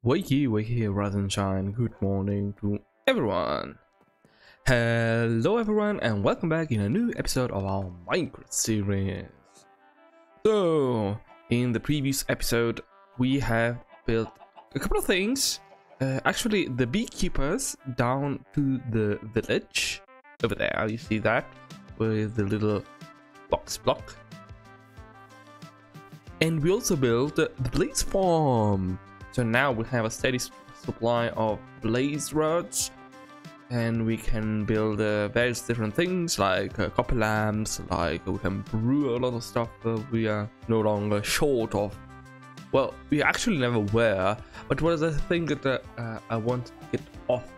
Wakey, rise and shine. Good morning to everyone. Hello everyone and welcome back in a new episode of our Minecraft series. So, in the previous episode we have built a couple of things. Actually, the beekeepers down to the village. Over there, you see that? With the little box block. And we also built the blaze farm. So now we have a steady supply of blaze rods, and we can build various different things like copper lamps, like we can brew a lot of stuff we are no longer short of. Well, we actually never were, but what is the thing that I want to get off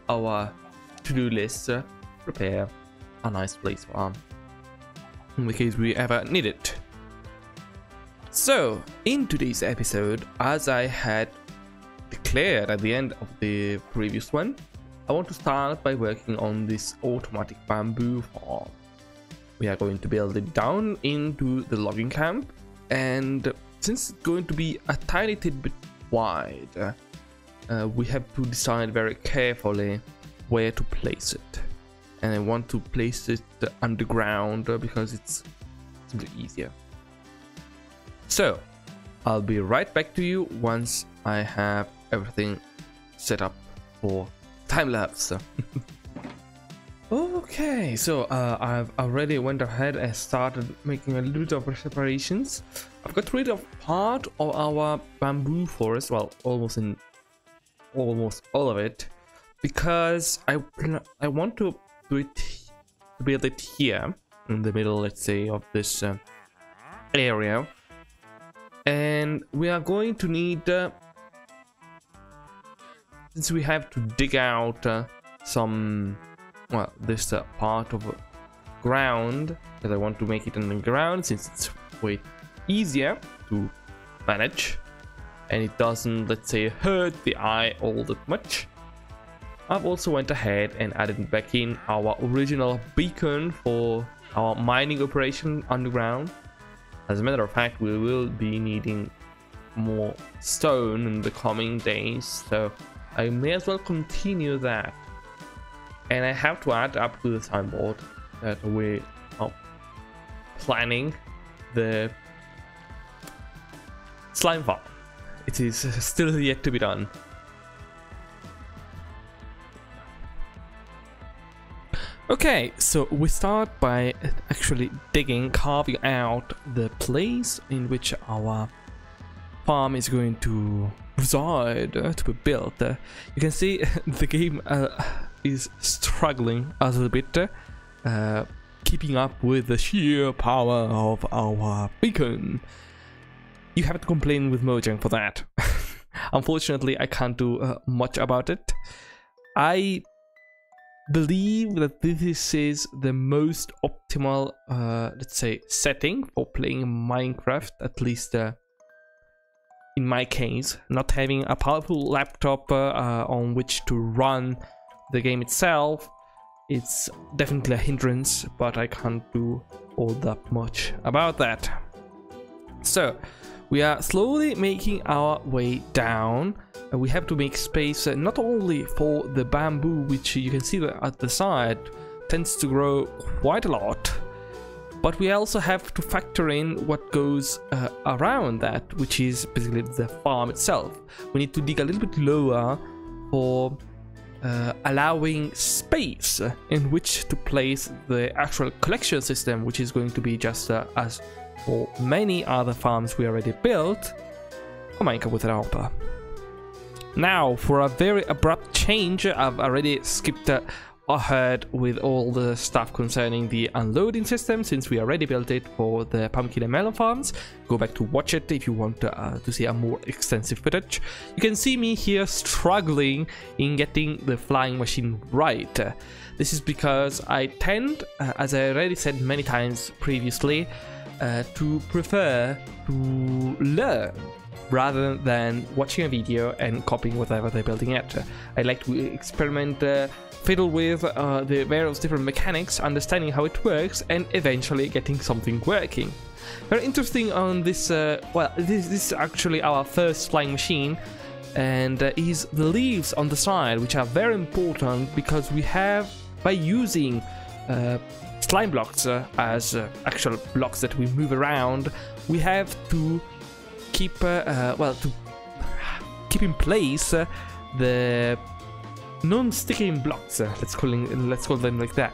our to-do list? Prepare a nice blaze farm, in the case we ever need it. So, in today's episode, as I had declared at the end of the previous one, I want to start by working on this automatic bamboo farm. We are going to build it down into the logging camp, and since it's going to be a tiny bit wide, we have to decide very carefully where to place it. And I want to place it underground because it's simply easier. So, I'll be right back to you once I have everything set up for time-lapse. Okay, so I've already went ahead and started making a little bit of preparations. I've got rid of part of our bamboo forest, well, almost all of it, because I want to build it here in the middle, let's say, of this area. And we are going to need, since we have to dig out some, well, this part of ground, because I want to make it in the ground, since it's way easier to manage, and it doesn't, let's say, hurt the eye all that much. I've also went ahead and added back in our original beacon for our mining operation underground. As a matter of fact, we will be needing more stone in the coming days, so I may as well continue that. And I have to add up to the signboard that we are planning the slime farm. It is still yet to be done. Okay, so we start by actually carving out the place in which our farm is going to reside, to be built. You can see the game is struggling a little bit, keeping up with the sheer power of our beacon. You have to complain with Mojang for that. Unfortunately, I can't do much about it. I believe that this is the most optimal, let's say, setting for playing Minecraft, at least in my case. Not having a powerful laptop on which to run the game itself, it's definitely a hindrance, but I can't do all that much about that. So we are slowly making our way down. We have to make space not only for the bamboo, which you can see at the side tends to grow quite a lot, but we also have to factor in what goes around that, which is basically the farm itself. We need to dig a little bit lower for allowing space in which to place the actual collection system, which is going to be just as for many other farms we already built for Minecraft with an helper. Now, for a very abrupt change, I've already skipped ahead with all the stuff concerning the unloading system, since we already built it for the pumpkin and melon farms. Go back to watch it if you want to see a more extensive footage. You can see me here struggling in getting the flying machine right. This is because I tend, as I already said many times previously, to prefer to learn rather than watching a video and copying whatever they're building at. I like to experiment, fiddle with the various different mechanics, understanding how it works, and eventually getting something working. Very interesting on this, well, this is actually our first flying machine, and is the leaves on the side, which are very important because we have, by using slime blocks as actual blocks that we move around, we have to keep well, to keep in place the non-sticking blocks. Let's call them like that.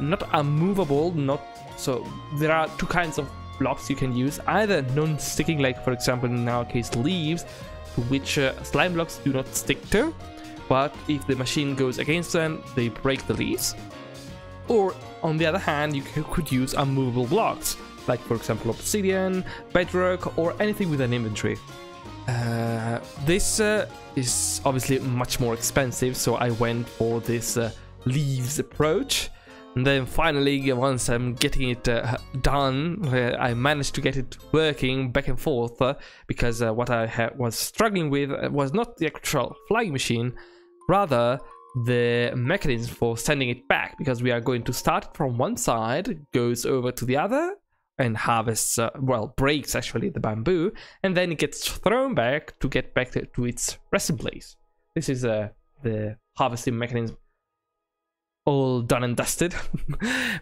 Not unmovable, not so. There are two kinds of blocks you can use: either non-sticking, like for example in our case leaves, to which slime blocks do not stick to, but if the machine goes against them, they break the leaves. Or on the other hand, you could use unmovable blocks, like for example obsidian, bedrock, or anything with an inventory. This is obviously much more expensive, so I went for this leaves approach. And then finally, once I'm getting it done, I managed to get it working back and forth, because what I was struggling with was not the actual flying machine, rather the mechanism for sending it back, because we are going to start from one side, goes over to the other, and harvests, well, breaks actually the bamboo, and then it gets thrown back to get back to its resting place. This is the harvesting mechanism, all done and dusted.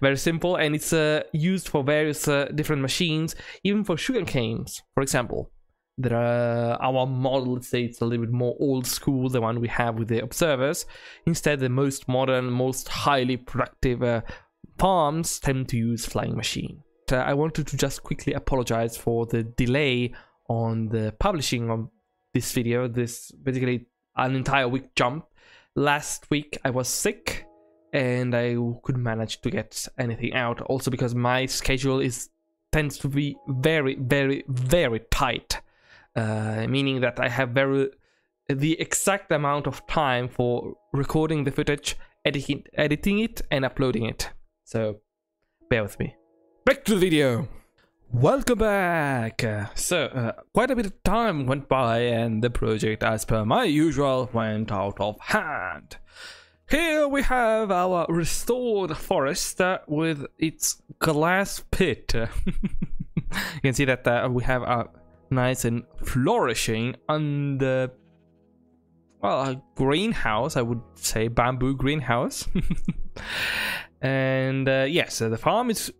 Very simple, and it's used for various different machines, even for sugar canes, for example. There are our model, let's say it's a little bit more old school, the one we have with the observers. Instead, the most modern, most highly productive farms tend to use flying machine. I wanted to just quickly apologize for the delay on the publishing of this video. This basically an entire week jump. Last week I was sick and I couldn't manage to get anything out. Also because my schedule tends to be very, very, very tight. Meaning that I have the exact amount of time for recording the footage, editing it, and uploading it. So bear with me. Back to the video. Welcome back. So quite a bit of time went by, and the project, as per my usual, went out of hand. Here we have our restored forest with its glass pit. You can see that we have a nice and flourishing under, well, a greenhouse, I would say, bamboo greenhouse. And yes, the farm is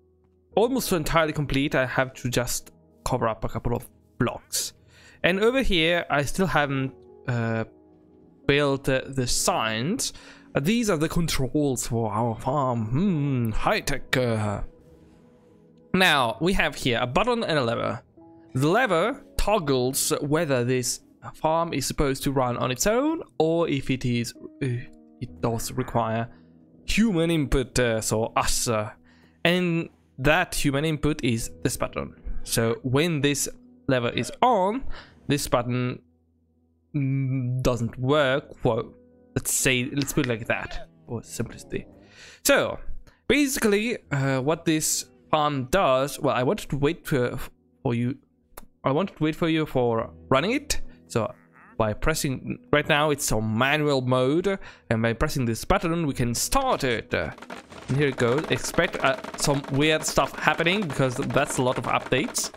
almost entirely complete. I have to just cover up a couple of blocks. And over here, I still haven't built the signs. These are the controls for our farm. High-tech. Now, we have here a button and a lever. The lever toggles whether this farm is supposed to run on its own, or if it does require human input, so us. And that human input is this button. So when this lever is on, this button doesn't work. Well, let's put it like that for simplicity. So basically, what this farm does, well, I wanted to wait for you for running it. So by pressing, right now it's on manual mode, and by pressing this button we can start it. And here it goes. Expect some weird stuff happening, because that's a lot of updates.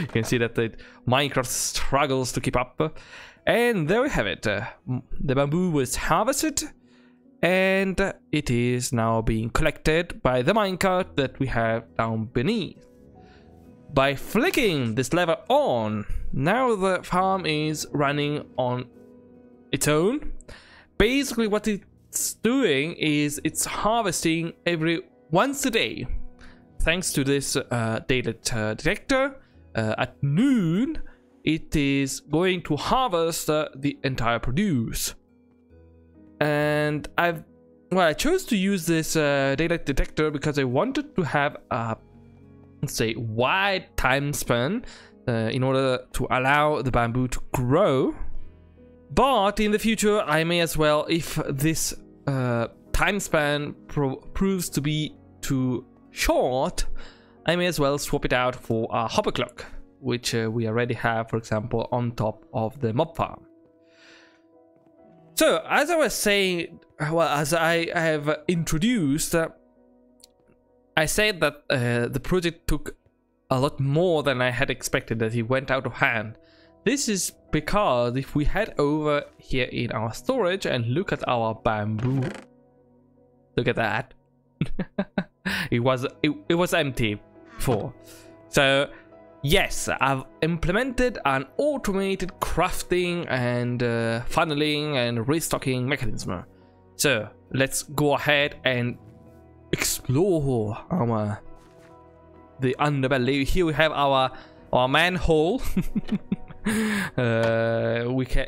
You can see that Minecraft struggles to keep up. And there we have it. The bamboo was harvested, and it is now being collected by the minecart that we have down beneath. By flicking this lever on, now the farm is running on its own. Basically what it's doing is it's harvesting once a day. Thanks to this data detector, at noon it is going to harvest the entire produce. And I chose to use this data detector because I wanted to have a, let's say, wide time span in order to allow the bamboo to grow. But in the future, I may as well, if this time span proves to be too short, I may as well swap it out for a hopper clock, which we already have, for example, on top of the mob farm. So, as I was saying, well, as I have introduced, I said that the project took a lot more than I had expected, that it went out of hand. This is because if we head over here in our storage and look at our bamboo, look at that. it was empty before. So yes, I've implemented an automated crafting and funneling and restocking mechanism. So let's go ahead and explore the underbelly. Here we have our manhole,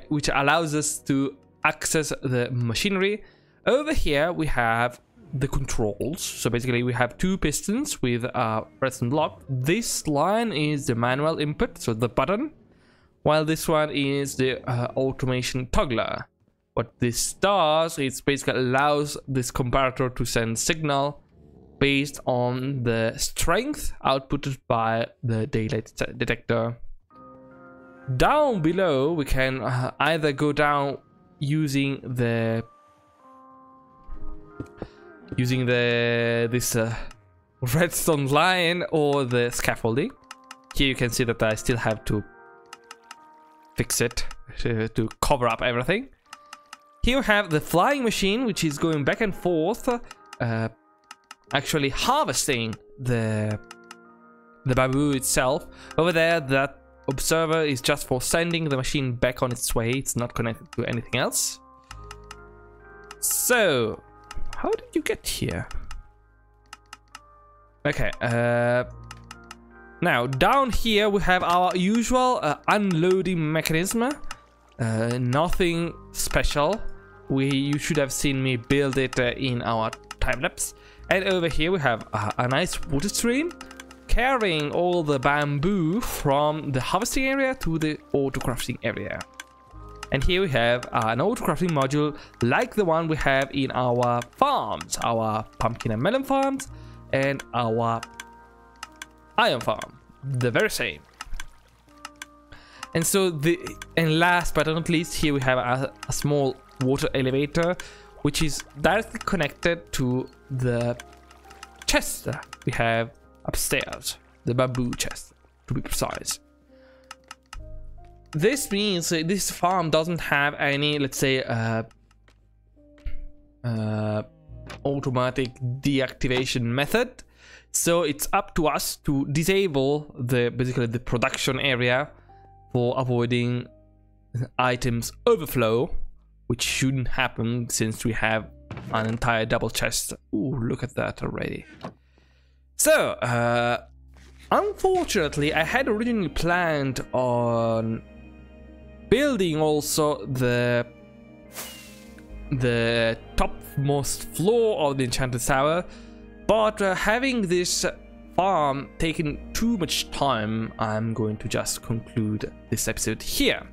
which allows us to access the machinery. Over here we have the controls. So basically we have two pistons with a press and lock. This line is the manual input, so the button, while this one is the automation toggler. What this does is basically allows this comparator to send signal based on the strength outputted by the daylight detector. Down below we can either go down using this redstone line or the scaffolding. Here you can see that I still have to fix it to cover up everything. Here we have the flying machine, which is going back and forth, actually harvesting the bamboo itself. Over there, that observer is just for sending the machine back on its way. It's not connected to anything else. So how did you get here? Okay, now down here we have our usual unloading mechanism. Nothing special. You should have seen me build it in our time lapse. And over here we have a nice water stream carrying all the bamboo from the harvesting area to the auto crafting area. And here we have an auto crafting module like the one we have in our farms, our pumpkin and melon farms and our iron farm, the very same. And so last but not least, here we have a small water elevator which is directly connected to the chest we have upstairs, the bamboo chest to be precise. This means this farm doesn't have any, let's say, automatic deactivation method, so it's up to us to disable basically the production area for avoiding items overflow, which shouldn't happen since we have an entire double chest. Ooh, look at that already. So unfortunately I had originally planned on building also the topmost floor of the enchanted tower, but having this farm taken too much time, I'm going to just conclude this episode here.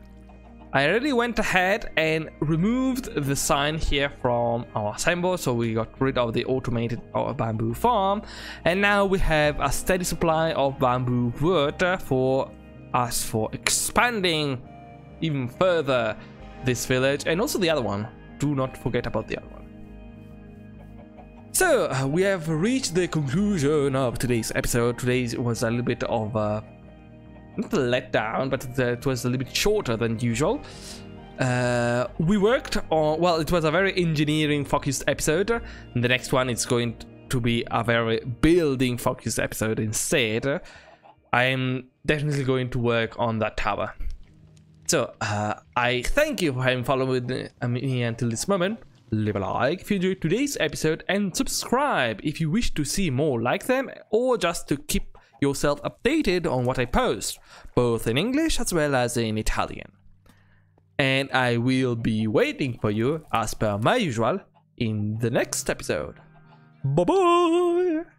I already went ahead and removed the sign here from our signboard, so we got rid of the automated bamboo farm, and now we have a steady supply of bamboo wood for us for expanding even further this village, and also the other one. Do not forget about the other one. So we have reached the conclusion of today's episode. Today's was a little bit of not a letdown, but it was a little bit shorter than usual. We worked on, well, it was a very engineering focused episode. And the next one is going to be a very building focused episode instead. I am definitely going to work on that tower. So I thank you for having followed me until this moment. Leave a like if you enjoyed today's episode and subscribe if you wish to see more like them, or just to keep yourself updated on what I post, both in English as well as in Italian. And I will be waiting for you as per my usual in the next episode. Bye bye!